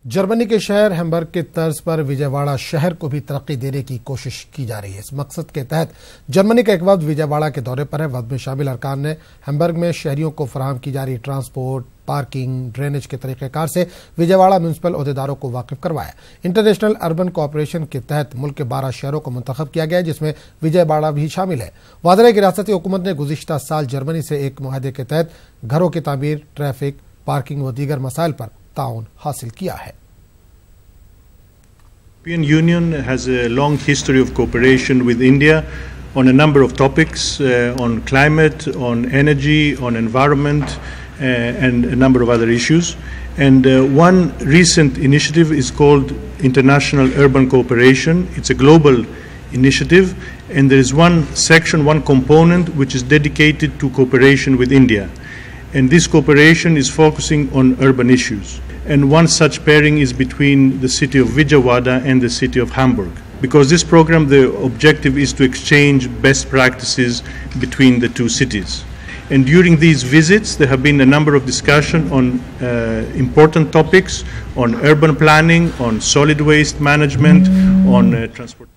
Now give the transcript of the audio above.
Germany के शहर Hamburg के तर्ज पर विजयवाड़ा शहर को भी तरक्की देने की कोशिश की जा रही है। इस मकसद के तहत जर्मनी का एक वफ्द विजयवाड़ा के दौरे पर है। वफ्द में शामिल अरकान ने हैम्बर्ग में शहरियों को फराहम की जा रही ट्रांसपोर्ट, पार्किंग, ड्रेनेज के तरीक़ेकार से विजयवाड़ा म्यूनिसिपल ओहदेदारों को वाकिफ करवाया। इंटरनेशनल अर्बन कोऑपरेशन के तहत मुल्क के 12 शहरों को मुंतखब किया गया है, जिसमें विजयवाड़ा भी शामिल है। वाज़ेह कि रियासती हुकूमत ने गुज़िश्ता साल जर्मनी से एक मुआहदे के तहत घरों की तामीर, ट्रैफिक, पार्किंग व दीगर मसाइल पर ताउन हासिल किया है। The European Union has a long history of cooperation with India on a number of topics, on climate, on energy, on environment, and a number of other issues. And one recent initiative is called International Urban Cooperation. It's a global initiative, and there is one section, one component, which is dedicated to cooperation with India. And this cooperation is focusing on urban issues. And one such pairing is between the city of Vijayawada and the city of Hamburg. Because this program, the objective is to exchange best practices between the two cities. And during these visits, there have been a number of discussions on important topics, on urban planning, on solid waste management, on transport.